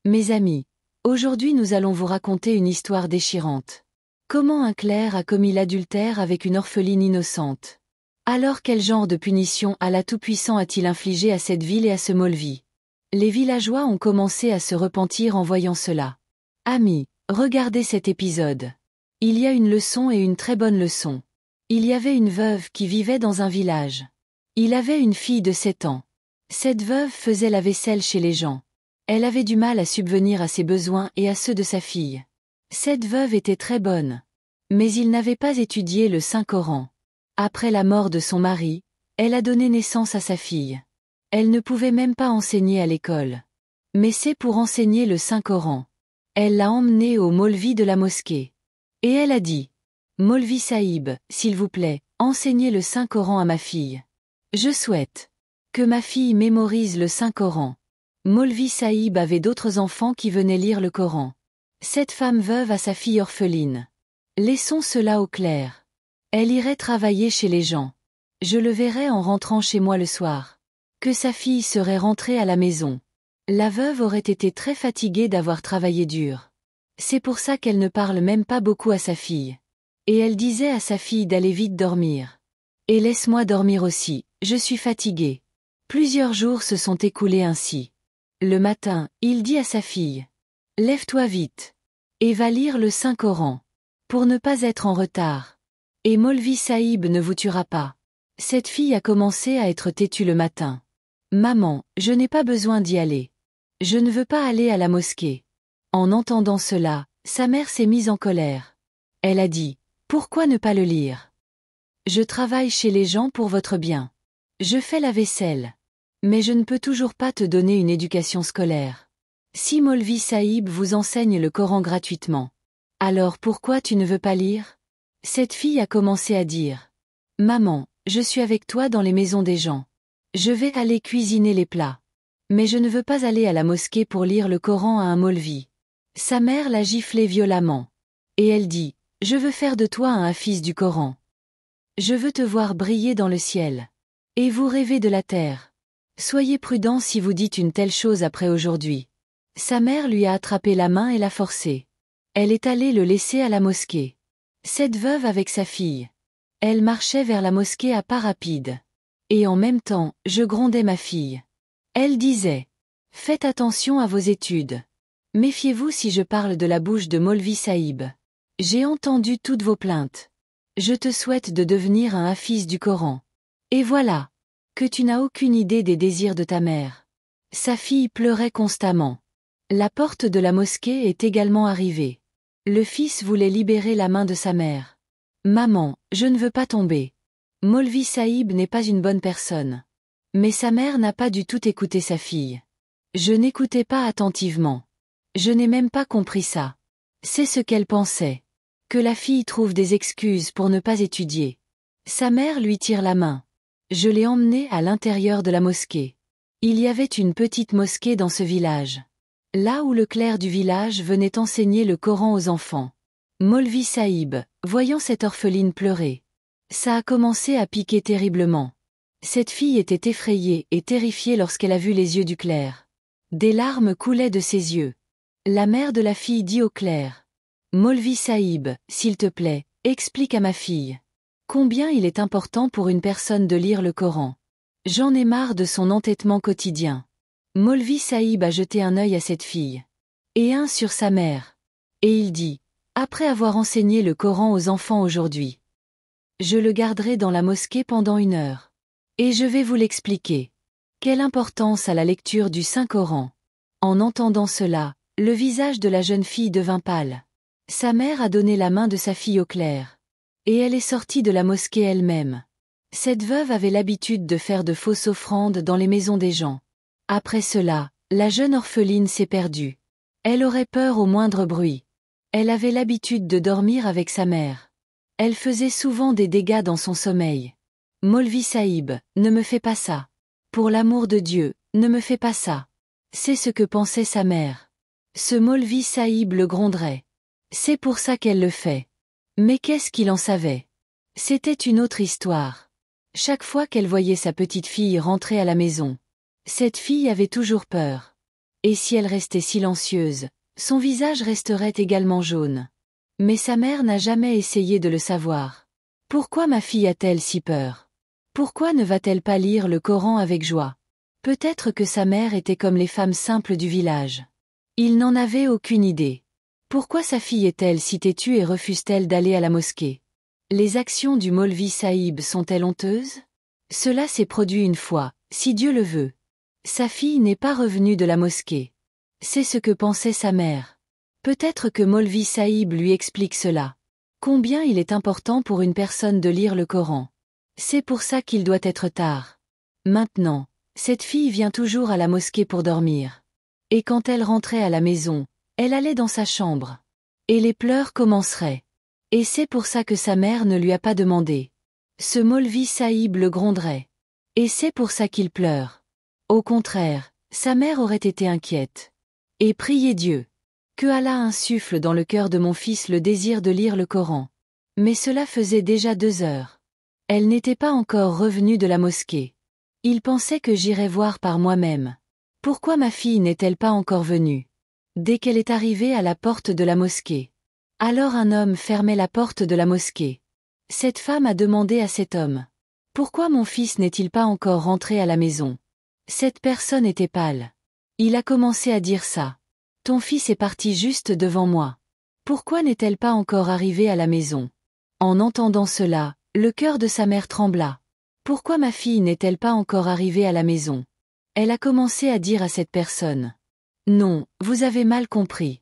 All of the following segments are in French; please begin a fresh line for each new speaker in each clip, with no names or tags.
Mes amis, aujourd'hui nous allons vous raconter une histoire déchirante. Comment un clerc a commis l'adultère avec une orpheline innocente. Alors quel genre de punition Allah Tout-Puissant a-t-il infligé à cette ville et à ce Molvi? Les villageois ont commencé à se repentir en voyant cela. Amis, regardez cet épisode. Il y a une leçon et une très bonne leçon. Il y avait une veuve qui vivait dans un village. Il avait une fille de 7 ans. Cette veuve faisait la vaisselle chez les gens. Elle avait du mal à subvenir à ses besoins et à ceux de sa fille. Cette veuve était très bonne. Mais il n'avait pas étudié le Saint-Coran. Après la mort de son mari, elle a donné naissance à sa fille. Elle ne pouvait même pas enseigner à l'école. Mais c'est pour enseigner le Saint-Coran. Elle l'a emmenée au Molvi de la mosquée. Et elle a dit: Molvi Sahib, s'il vous plaît, enseignez le Saint-Coran à ma fille. Je souhaite que ma fille mémorise le Saint-Coran. Molvi Sahib avait d'autres enfants qui venaient lire le Coran. Cette femme veuve a sa fille orpheline. Laissons cela au clair. Elle irait travailler chez les gens. Je le verrais en rentrant chez moi le soir. Que sa fille serait rentrée à la maison. La veuve aurait été très fatiguée d'avoir travaillé dur. C'est pour ça qu'elle ne parle même pas beaucoup à sa fille. Et elle disait à sa fille d'aller vite dormir. Et laisse-moi dormir aussi, je suis fatiguée. Plusieurs jours se sont écoulés ainsi. Le matin, il dit à sa fille: Lève-toi vite. Et va lire le Saint-Coran. Pour ne pas être en retard. Et Molvi Sahib ne vous tuera pas. Cette fille a commencé à être têtue le matin. Maman, je n'ai pas besoin d'y aller. Je ne veux pas aller à la mosquée. En entendant cela, sa mère s'est mise en colère. Elle a dit: Pourquoi ne pas le lire? Je travaille chez les gens pour votre bien. Je fais la vaisselle. Mais je ne peux toujours pas te donner une éducation scolaire. Si Molvi Sahib vous enseigne le Coran gratuitement, alors pourquoi tu ne veux pas lire? Cette fille a commencé à dire: Maman, je suis avec toi dans les maisons des gens. Je vais aller cuisiner les plats. Mais je ne veux pas aller à la mosquée pour lire le Coran à un Molvi. Sa mère l'a giflée violemment. Et elle dit: Je veux faire de toi un hafiz du Coran. Je veux te voir briller dans le ciel. Et vous rêvez de la terre. Soyez prudent si vous dites une telle chose après aujourd'hui. Sa mère lui a attrapé la main et l'a forcé. Elle est allée le laisser à la mosquée. Cette veuve avec sa fille. Elle marchait vers la mosquée à pas rapides. Et en même temps, je grondais ma fille. Elle disait: Faites attention à vos études. Méfiez-vous si je parle de la bouche de Molvi Sahib. J'ai entendu toutes vos plaintes. Je te souhaite de devenir un hafiz du Coran. Et voilà. Que tu n'as aucune idée des désirs de ta mère. Sa fille pleurait constamment. La porte de la mosquée est également arrivée. Le fils voulait libérer la main de sa mère. Maman, je ne veux pas tomber. Molvi Sahib n'est pas une bonne personne. Mais sa mère n'a pas du tout écouté sa fille. Je n'écoutais pas attentivement. Je n'ai même pas compris ça. C'est ce qu'elle pensait. Que la fille trouve des excuses pour ne pas étudier. Sa mère lui tire la main. Je l'ai emmenée à l'intérieur de la mosquée. Il y avait une petite mosquée dans ce village. Là où le clerc du village venait enseigner le Coran aux enfants. Molvi Sahib, voyant cette orpheline pleurer. Ça a commencé à piquer terriblement. Cette fille était effrayée et terrifiée lorsqu'elle a vu les yeux du clerc. Des larmes coulaient de ses yeux. La mère de la fille dit au clerc: Molvi Sahib, s'il te plaît, explique à ma fille. Combien il est important pour une personne de lire le Coran. J'en ai marre de son entêtement quotidien. Molvi Sahib a jeté un œil à cette fille. Et un sur sa mère. Et il dit: Après avoir enseigné le Coran aux enfants aujourd'hui, je le garderai dans la mosquée pendant 1 heure. Et je vais vous l'expliquer. Quelle importance a la lecture du Saint-Coran. En entendant cela, le visage de la jeune fille devint pâle. Sa mère a donné la main de sa fille au clerc. Et elle est sortie de la mosquée elle-même. Cette veuve avait l'habitude de faire de fausses offrandes dans les maisons des gens. Après cela, la jeune orpheline s'est perdue. Elle aurait peur au moindre bruit. Elle avait l'habitude de dormir avec sa mère. Elle faisait souvent des dégâts dans son sommeil. Molvi Sahib, ne me fais pas ça. Pour l'amour de Dieu, ne me fais pas ça. C'est ce que pensait sa mère. Ce Molvi Sahib le gronderait. C'est pour ça qu'elle le fait. Mais qu'est-ce qu'il en savait? C'était une autre histoire. Chaque fois qu'elle voyait sa petite fille rentrer à la maison, cette fille avait toujours peur. Et si elle restait silencieuse, son visage resterait également jaune. Mais sa mère n'a jamais essayé de le savoir. Pourquoi ma fille a-t-elle si peur? Pourquoi ne va-t-elle pas lire le Coran avec joie? Peut-être que sa mère était comme les femmes simples du village. Il n'en avait aucune idée. Pourquoi sa fille est-elle si têtue et refuse-t-elle d'aller à la mosquée? Les actions du Maulvi Saïb sont-elles honteuses? Cela s'est produit une fois, si Dieu le veut. Sa fille n'est pas revenue de la mosquée. C'est ce que pensait sa mère. Peut-être que Maulvi Saïb lui explique cela. Combien il est important pour une personne de lire le Coran. C'est pour ça qu'il doit être tard. Maintenant, cette fille vient toujours à la mosquée pour dormir. Et quand elle rentrait à la maison, elle allait dans sa chambre. Et les pleurs commenceraient. Et c'est pour ça que sa mère ne lui a pas demandé. Ce Maulvi Saïb le gronderait. Et c'est pour ça qu'il pleure. Au contraire, sa mère aurait été inquiète. Et prier Dieu. Que Allah insuffle dans le cœur de mon fils le désir de lire le Coran. Mais cela faisait déjà 2 heures. Elle n'était pas encore revenue de la mosquée. Il pensait que j'irais voir par moi-même. Pourquoi ma fille n'est-elle pas encore venue? Dès qu'elle est arrivée à la porte de la mosquée. Alors un homme fermait la porte de la mosquée. Cette femme a demandé à cet homme. Pourquoi mon fils n'est-il pas encore rentré à la maison? Cette personne était pâle. Il a commencé à dire ça. Ton fils est parti juste devant moi. Pourquoi n'est-elle pas encore arrivée à la maison? En entendant cela, le cœur de sa mère trembla. Pourquoi ma fille n'est-elle pas encore arrivée à la maison? Elle a commencé à dire à cette personne. Non, vous avez mal compris.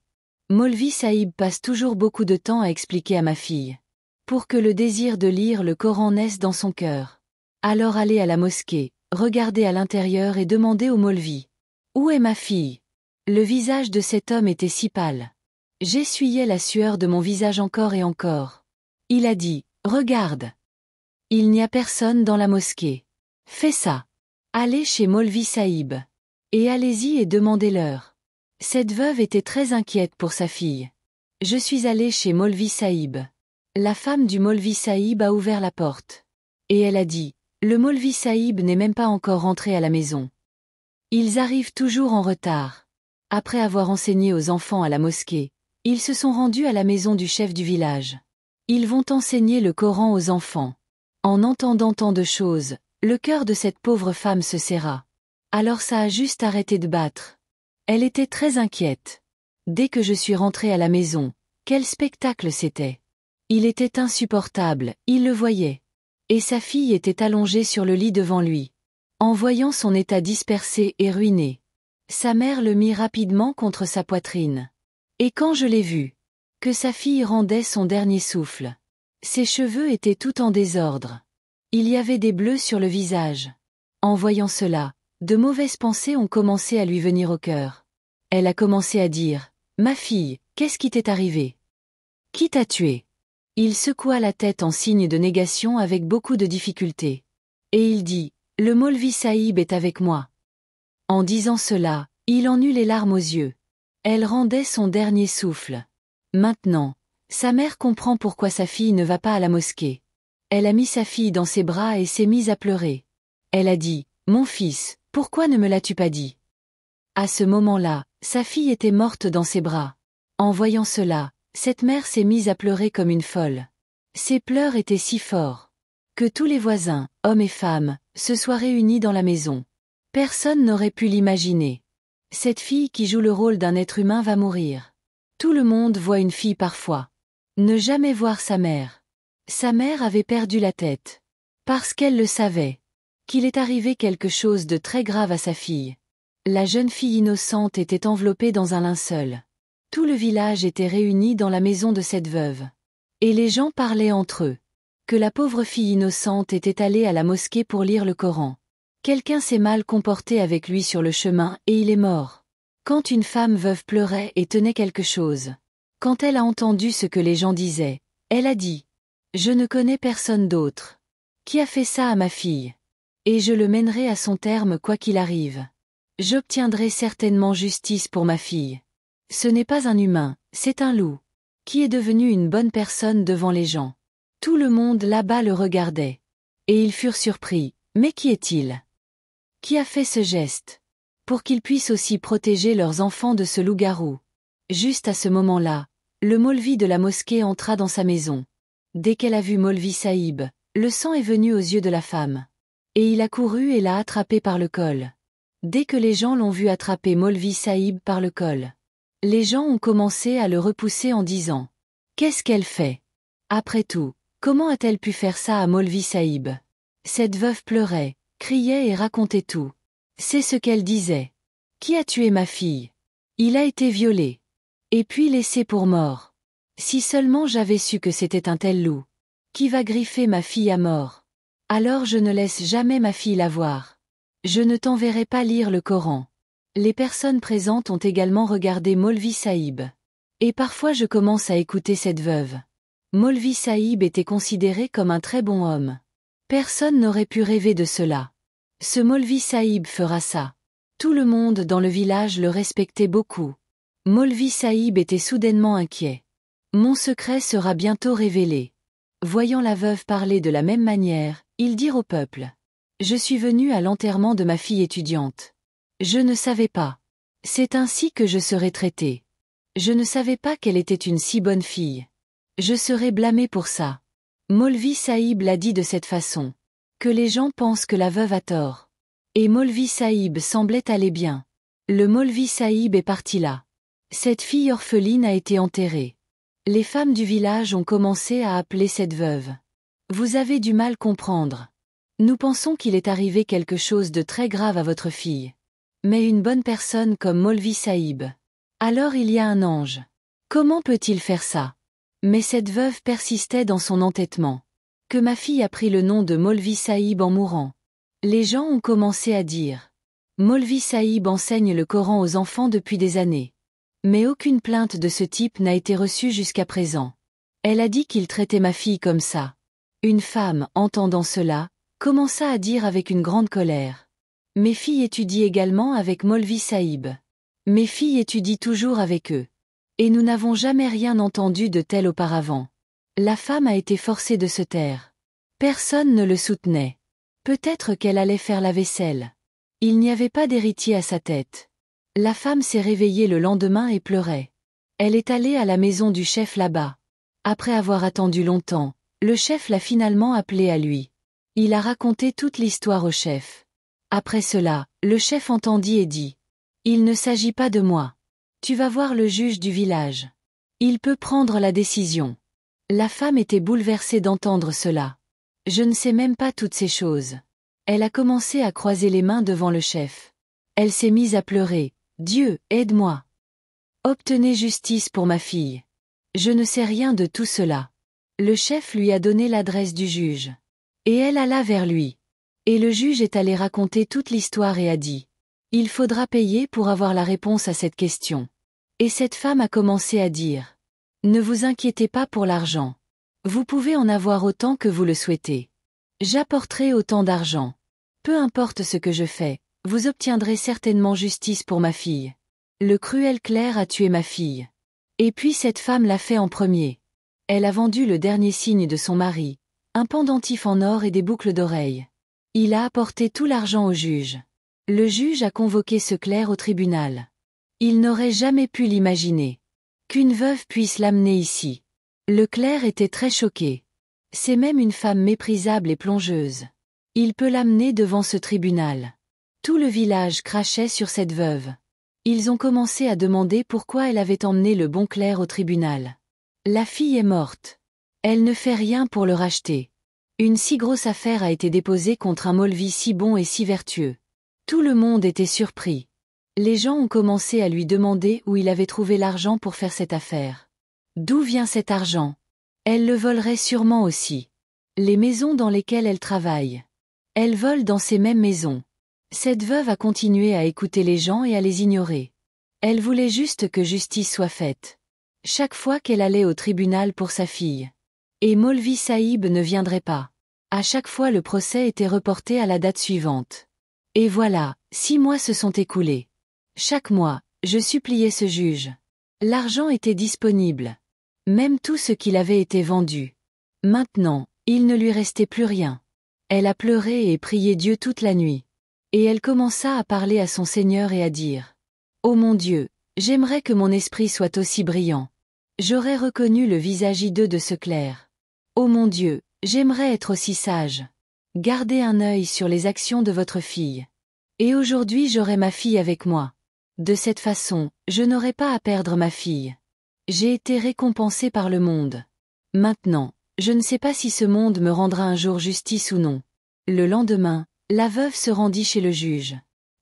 Maulvi Saïb passe toujours beaucoup de temps à expliquer à ma fille. Pour que le désir de lire le Coran naisse dans son cœur. Alors allez à la mosquée, regardez à l'intérieur et demandez au Maulvi. Où est ma fille? Le visage de cet homme était si pâle. J'essuyais la sueur de mon visage encore et encore. Il a dit, regarde. Il n'y a personne dans la mosquée. Fais ça. Allez chez Maulvi Saïb. Et allez-y et demandez-leur. Cette veuve était très inquiète pour sa fille. Je suis allée chez Maulvi Saïb. La femme du Maulvi Saïb a ouvert la porte. Et elle a dit, le Maulvi Saïb n'est même pas encore rentré à la maison. Ils arrivent toujours en retard. Après avoir enseigné aux enfants à la mosquée, ils se sont rendus à la maison du chef du village. Ils vont enseigner le Coran aux enfants. En entendant tant de choses, le cœur de cette pauvre femme se serra. Alors ça a juste arrêté de battre. Elle était très inquiète. Dès que je suis rentrée à la maison, quel spectacle c'était. Il était insupportable, il le voyait. Et sa fille était allongée sur le lit devant lui. En voyant son état dispersé et ruiné, sa mère le mit rapidement contre sa poitrine. Et quand je l'ai vu, que sa fille rendait son dernier souffle. Ses cheveux étaient tout en désordre. Il y avait des bleus sur le visage. En voyant cela, de mauvaises pensées ont commencé à lui venir au cœur. Elle a commencé à dire, « Ma fille, qu'est-ce qui t'est arrivé? Qui t'a tué ?» Il secoua la tête en signe de négation avec beaucoup de difficulté. Et il dit, « Le Maulvi Saïb est avec moi. » En disant cela, il en eut les larmes aux yeux. Elle rendait son dernier souffle. Maintenant, sa mère comprend pourquoi sa fille ne va pas à la mosquée. Elle a mis sa fille dans ses bras et s'est mise à pleurer. Elle a dit, « Mon fils, pourquoi ne me l'as-tu pas dit ?» À ce moment-là, sa fille était morte dans ses bras. En voyant cela, cette mère s'est mise à pleurer comme une folle. Ses pleurs étaient si forts que tous les voisins, hommes et femmes, se soient réunis dans la maison. Personne n'aurait pu l'imaginer. Cette fille qui joue le rôle d'un être humain va mourir. Tout le monde voit une fille parfois. Ne jamais voir sa mère. Sa mère avait perdu la tête. Parce qu'elle le savait. Qu'il est arrivé quelque chose de très grave à sa fille. La jeune fille innocente était enveloppée dans un linceul. Tout le village était réuni dans la maison de cette veuve. Et les gens parlaient entre eux. Que la pauvre fille innocente était allée à la mosquée pour lire le Coran. Quelqu'un s'est mal comporté avec lui sur le chemin et il est mort. Quand une femme veuve pleurait et tenait quelque chose. Quand elle a entendu ce que les gens disaient, elle a dit « Je ne connais personne d'autre. Qui a fait ça à ma fille? Et je le mènerai à son terme quoi qu'il arrive. J'obtiendrai certainement justice pour ma fille. Ce n'est pas un humain, c'est un loup. Qui est devenu une bonne personne devant les gens. Tout le monde là-bas le regardait. Et ils furent surpris. Mais qui est-il? Qui a fait ce geste? pour qu'ils puissent aussi protéger leurs enfants de ce loup-garou. Juste à ce moment-là, le Maulvi de la mosquée entra dans sa maison. Dès qu'elle a vu Maulvi Saïb, le sang est venu aux yeux de la femme. Et il a couru et l'a attrapé par le col. Dès que les gens l'ont vu attraper Maulvi Saïb par le col, les gens ont commencé à le repousser en disant « Qu'est-ce qu'elle fait? Après tout, comment a-t-elle pu faire ça à Maulvi Saïb ?» Cette veuve pleurait, criait et racontait tout. C'est ce qu'elle disait. « Qui a tué ma fille? Il a été violé. Et puis laissé pour mort. Si seulement j'avais su que c'était un tel loup. Qui va griffer ma fille à mort? Alors je ne laisse jamais ma fille la voir. Je ne t'enverrai pas lire le Coran. » Les personnes présentes ont également regardé Maulvi Saïb. Et parfois je commence à écouter cette veuve. Maulvi Saïb était considéré comme un très bon homme. Personne n'aurait pu rêver de cela. Ce Maulvi Saïb fera ça. Tout le monde dans le village le respectait beaucoup. Maulvi Saïb était soudainement inquiet. Mon secret sera bientôt révélé. Voyant la veuve parler de la même manière, ils dirent au peuple. Je suis venu à l'enterrement de ma fille étudiante. Je ne savais pas. C'est ainsi que je serai traité. Je ne savais pas qu'elle était une si bonne fille. Je serai blâmé pour ça. Maulvi Saïb l'a dit de cette façon. Que les gens pensent que la veuve a tort. Et Maulvi Saïb semblait aller bien. Le Maulvi Saïb est parti là. Cette fille orpheline a été enterrée. Les femmes du village ont commencé à appeler cette veuve. Vous avez du mal comprendre. Nous pensons qu'il est arrivé quelque chose de très grave à votre fille. Mais une bonne personne comme Maulvi Saïb. Alors il y a un ange. Comment peut-il faire ça? Mais cette veuve persistait dans son entêtement. Que ma fille a pris le nom de Maulvi Saïb en mourant. Les gens ont commencé à dire. Maulvi Saïb enseigne le Coran aux enfants depuis des années. Mais aucune plainte de ce type n'a été reçue jusqu'à présent. Elle a dit qu'il traitait ma fille comme ça. Une femme, entendant cela, commença à dire avec une grande colère. Mes filles étudient également avec Maulvi Saïb. Mes filles étudient toujours avec eux. Et nous n'avons jamais rien entendu de tel auparavant. La femme a été forcée de se taire. Personne ne le soutenait. Peut-être qu'elle allait faire la vaisselle. Il n'y avait pas d'héritier à sa tête. La femme s'est réveillée le lendemain et pleurait. Elle est allée à la maison du chef là-bas. Après avoir attendu longtemps, le chef l'a finalement appelée à lui. Il a raconté toute l'histoire au chef. Après cela, le chef entendit et dit. Il ne s'agit pas de moi. Tu vas voir le juge du village. Il peut prendre la décision. La femme était bouleversée d'entendre cela. Je ne sais même pas toutes ces choses. Elle a commencé à croiser les mains devant le chef. Elle s'est mise à pleurer. Dieu, aide-moi. Obtenez justice pour ma fille. Je ne sais rien de tout cela. Le chef lui a donné l'adresse du juge. Et elle alla vers lui. Et le juge est allé raconter toute l'histoire et a dit. Il faudra payer pour avoir la réponse à cette question. Et cette femme a commencé à dire. Ne vous inquiétez pas pour l'argent. Vous pouvez en avoir autant que vous le souhaitez. J'apporterai autant d'argent. Peu importe ce que je fais, vous obtiendrez certainement justice pour ma fille. Le cruel clerc a tué ma fille. Et puis cette femme l'a fait en premier. Elle a vendu le dernier signe de son mari, un pendentif en or et des boucles d'oreilles. Il a apporté tout l'argent au juge. Le juge a convoqué ce clerc au tribunal. Il n'aurait jamais pu l'imaginer. Qu'une veuve puisse l'amener ici. Le clerc était très choqué. C'est même une femme méprisable et plongeuse. Il peut l'amener devant ce tribunal. Tout le village crachait sur cette veuve. Ils ont commencé à demander pourquoi elle avait emmené le bon clerc au tribunal. La fille est morte. Elle ne fait rien pour le racheter. Une si grosse affaire a été déposée contre un Maulvi si bon et si vertueux. Tout le monde était surpris. Les gens ont commencé à lui demander où il avait trouvé l'argent pour faire cette affaire. D'où vient cet argent? Elle le volerait sûrement aussi. Les maisons dans lesquelles elle travaille. Elle vole dans ces mêmes maisons. Cette veuve a continué à écouter les gens et à les ignorer. Elle voulait juste que justice soit faite. Chaque fois qu'elle allait au tribunal pour sa fille. Et Maulvi Saïb ne viendrait pas. À chaque fois le procès était reporté à la date suivante. Et voilà, 6 mois se sont écoulés. Chaque mois, je suppliais ce juge. L'argent était disponible. Même tout ce qu'il avait été vendu. Maintenant, il ne lui restait plus rien. Elle a pleuré et prié Dieu toute la nuit. Et elle commença à parler à son Seigneur et à dire: Ô mon Dieu, j'aimerais que mon esprit soit aussi brillant. J'aurais reconnu le visage hideux de ce clerc. Ô mon Dieu, j'aimerais être aussi sage. Gardez un œil sur les actions de votre fille. Et aujourd'hui j'aurai ma fille avec moi. De cette façon, je n'aurai pas à perdre ma fille. J'ai été récompensé par le monde. Maintenant, je ne sais pas si ce monde me rendra un jour justice ou non. Le lendemain, la veuve se rendit chez le juge.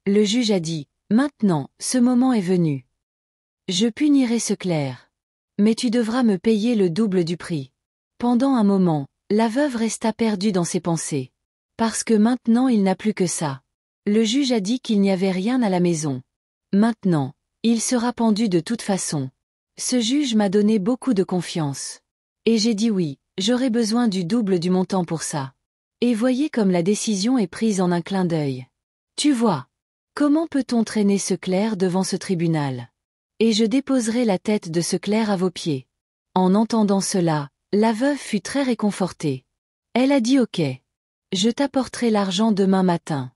Le juge a dit: Maintenant, ce moment est venu. Je punirai ce clerc. Mais tu devras me payer le double du prix. Pendant un moment, la veuve resta perdue dans ses pensées. Parce que maintenant il n'a plus que ça. Le juge a dit qu'il n'y avait rien à la maison. Maintenant, il sera pendu de toute façon. Ce juge m'a donné beaucoup de confiance. Et j'ai dit oui, j'aurai besoin du double du montant pour ça. Et voyez comme la décision est prise en un clin d'œil. Tu vois. Comment peut-on traîner ce clerc devant ce tribunal? Et je déposerai la tête de ce clerc à vos pieds. En entendant cela, la veuve fut très réconfortée. Elle a dit ok. Je t'apporterai l'argent demain matin.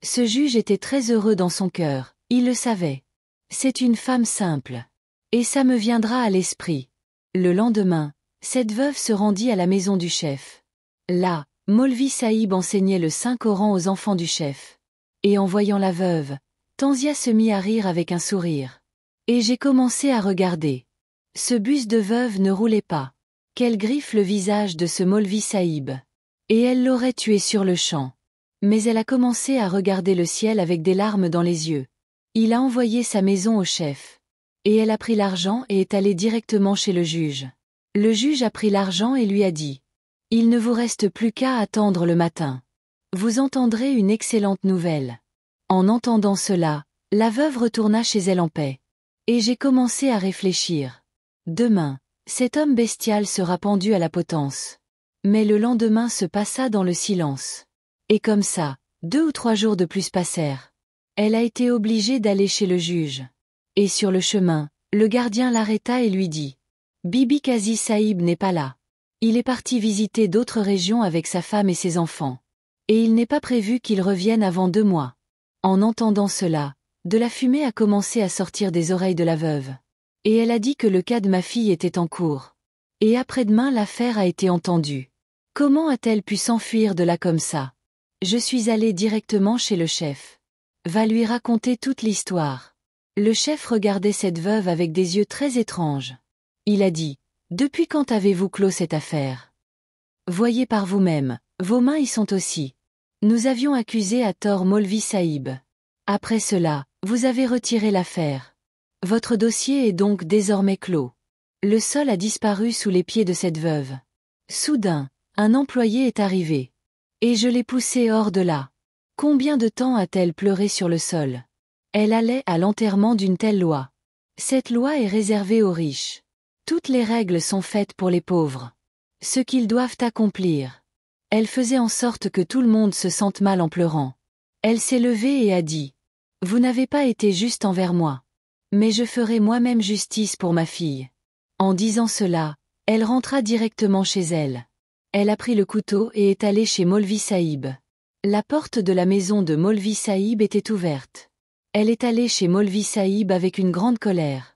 Ce juge était très heureux dans son cœur, il le savait. C'est une femme simple. Et ça me viendra à l'esprit. Le lendemain, cette veuve se rendit à la maison du chef. Là, Maulvi Sahib enseignait le Saint-Coran aux enfants du chef. Et en voyant la veuve, Tanzia se mit à rire avec un sourire. Et j'ai commencé à regarder. Ce buste de veuve ne roulait pas. Qu'elle griffe le visage de ce Maulvi Sahib. Et elle l'aurait tué sur le champ. Mais elle a commencé à regarder le ciel avec des larmes dans les yeux. Il a envoyé sa maison au chef. Et elle a pris l'argent et est allée directement chez le juge. Le juge a pris l'argent et lui a dit: Il ne vous reste plus qu'à attendre le matin. Vous entendrez une excellente nouvelle. En entendant cela, la veuve retourna chez elle en paix. Et j'ai commencé à réfléchir. Demain, cet homme bestial sera pendu à la potence. Mais le lendemain se passa dans le silence. Et comme ça, 2 ou 3 jours de plus passèrent. Elle a été obligée d'aller chez le juge. Et sur le chemin, le gardien l'arrêta et lui dit: Bibi Qazi Sahib n'est pas là. Il est parti visiter d'autres régions avec sa femme et ses enfants. Et il n'est pas prévu qu'il revienne avant 2 mois. En entendant cela, de la fumée a commencé à sortir des oreilles de la veuve. Et elle a dit que le cas de ma fille était en cours. Et après-demain l'affaire a été entendue. Comment a-t-elle pu s'enfuir de là comme ça? Je suis allée directement chez le chef. Va lui raconter toute l'histoire. Le chef regardait cette veuve avec des yeux très étranges. Il a dit: Depuis quand avez-vous clos cette affaire? Voyez par vous-même, vos mains y sont aussi. Nous avions accusé à tort Maulvi Sahib. Après cela, vous avez retiré l'affaire. Votre dossier est donc désormais clos. Le sol a disparu sous les pieds de cette veuve. Soudain, un employé est arrivé. Et je l'ai poussée hors de là. Combien de temps a-t-elle pleuré sur le sol? Elle allait à l'enterrement d'une telle loi. Cette loi est réservée aux riches. Toutes les règles sont faites pour les pauvres. Ce qu'ils doivent accomplir. Elle faisait en sorte que tout le monde se sente mal en pleurant. Elle s'est levée et a dit: Vous n'avez pas été juste envers moi. Mais je ferai moi-même justice pour ma fille. En disant cela, elle rentra directement chez elle. Elle a pris le couteau et est allée chez Maulvi Sahib. La porte de la maison de Maulvi Sahib était ouverte. Elle est allée chez Maulvi Sahib avec une grande colère.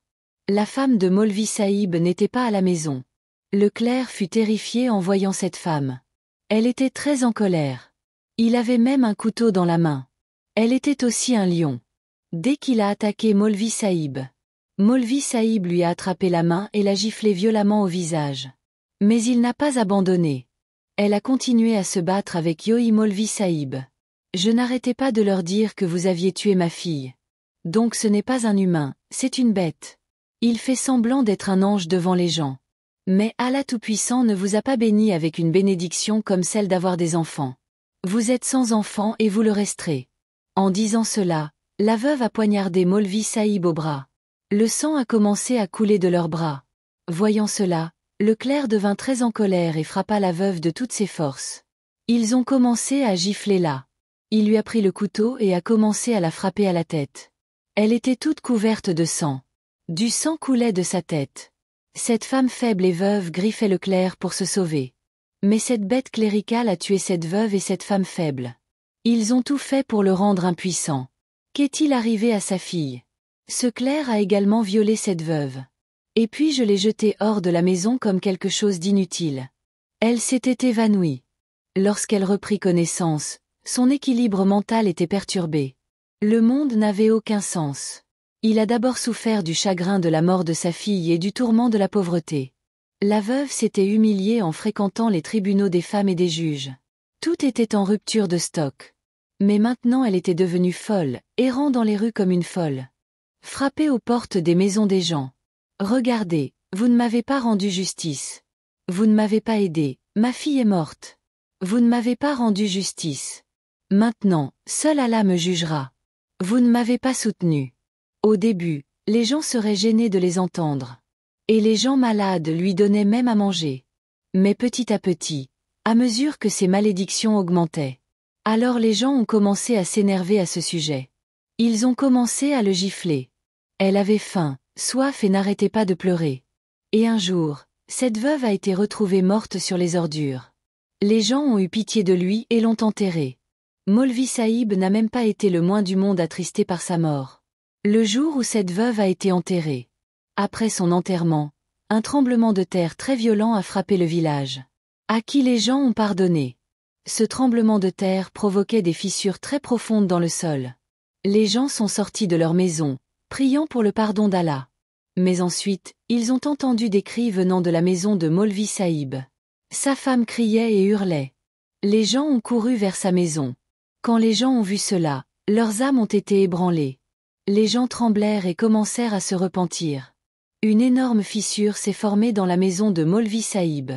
La femme de Maulvi Sahib n'était pas à la maison. Le clerc fut terrifié en voyant cette femme. Elle était très en colère. Il avait même un couteau dans la main. Elle était aussi un lion. Dès qu'il a attaqué Maulvi Sahib, Maulvi Sahib lui a attrapé la main et l'a giflé violemment au visage. Mais il n'a pas abandonné. Elle a continué à se battre avec Yoi Maulvi Sahib. Je n'arrêtais pas de leur dire que vous aviez tué ma fille. Donc ce n'est pas un humain, c'est une bête. Il fait semblant d'être un ange devant les gens. Mais Allah Tout-Puissant ne vous a pas béni avec une bénédiction comme celle d'avoir des enfants. Vous êtes sans enfants et vous le resterez. En disant cela, la veuve a poignardé Maulvi Sahib au bras. Le sang a commencé à couler de leurs bras. Voyant cela, le clerc devint très en colère et frappa la veuve de toutes ses forces. Ils ont commencé à gifler là. Il lui a pris le couteau et a commencé à la frapper à la tête. Elle était toute couverte de sang. Du sang coulait de sa tête. Cette femme faible et veuve griffait le clerc pour se sauver. Mais cette bête cléricale a tué cette veuve et cette femme faible. Ils ont tout fait pour le rendre impuissant. Qu'est-il arrivé à sa fille? Ce clerc a également violé cette veuve. Et puis je l'ai jetée hors de la maison comme quelque chose d'inutile. Elle s'était évanouie. Lorsqu'elle reprit connaissance, son équilibre mental était perturbé. Le monde n'avait aucun sens. Il a d'abord souffert du chagrin de la mort de sa fille et du tourment de la pauvreté. La veuve s'était humiliée en fréquentant les tribunaux des femmes et des juges. Tout était en rupture de stock. Mais maintenant elle était devenue folle, errant dans les rues comme une folle. Frappée aux portes des maisons des gens. Regardez, vous ne m'avez pas rendu justice. Vous ne m'avez pas aidé, ma fille est morte. Vous ne m'avez pas rendu justice. Maintenant, seul Allah me jugera. Vous ne m'avez pas soutenu. Au début, les gens seraient gênés de les entendre. Et les gens malades lui donnaient même à manger. Mais petit à petit, à mesure que ces malédictions augmentaient, alors les gens ont commencé à s'énerver à ce sujet. Ils ont commencé à le gifler. Elle avait faim, soif et n'arrêtait pas de pleurer. Et un jour, cette veuve a été retrouvée morte sur les ordures. Les gens ont eu pitié de lui et l'ont enterrée. Maulvi Sahib n'a même pas été le moins du monde attristé par sa mort. Le jour où cette veuve a été enterrée. Après son enterrement, un tremblement de terre très violent a frappé le village. À qui les gens ont pardonné. Ce tremblement de terre provoquait des fissures très profondes dans le sol. Les gens sont sortis de leur maison, priant pour le pardon d'Allah. Mais ensuite, ils ont entendu des cris venant de la maison de Maulvi Sahib. Sa femme criait et hurlait. Les gens ont couru vers sa maison. Quand les gens ont vu cela, leurs âmes ont été ébranlées. Les gens tremblèrent et commencèrent à se repentir. Une énorme fissure s'est formée dans la maison de Maulvi Sahib,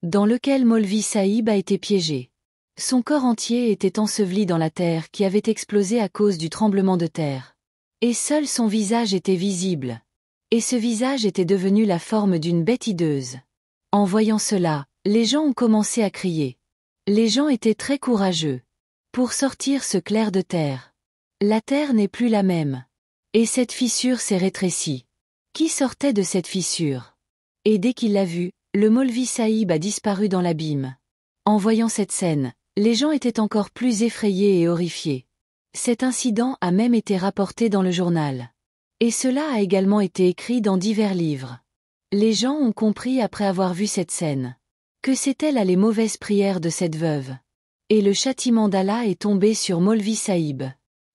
dans lequel Maulvi Sahib a été piégé. Son corps entier était enseveli dans la terre qui avait explosé à cause du tremblement de terre. Et seul son visage était visible. Et ce visage était devenu la forme d'une bête hideuse. En voyant cela, les gens ont commencé à crier. Les gens étaient très courageux. Pour sortir ce clerc de terre. La terre n'est plus la même. Et cette fissure s'est rétrécie. Qui sortait de cette fissure? Et dès qu'il l'a vu, le Maulvi Sahib a disparu dans l'abîme. En voyant cette scène, les gens étaient encore plus effrayés et horrifiés. Cet incident a même été rapporté dans le journal. Et cela a également été écrit dans divers livres. Les gens ont compris après avoir vu cette scène. Que c'étaient là les mauvaises prières de cette veuve. Et le châtiment d'Allah est tombé sur Maulvi Sahib.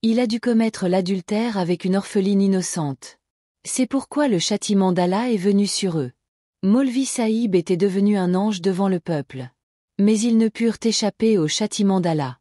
Il a dû commettre l'adultère avec une orpheline innocente. C'est pourquoi le châtiment d'Allah est venu sur eux. Maulvi Sahib était devenu un ange devant le peuple. Mais ils ne purent échapper au châtiment d'Allah.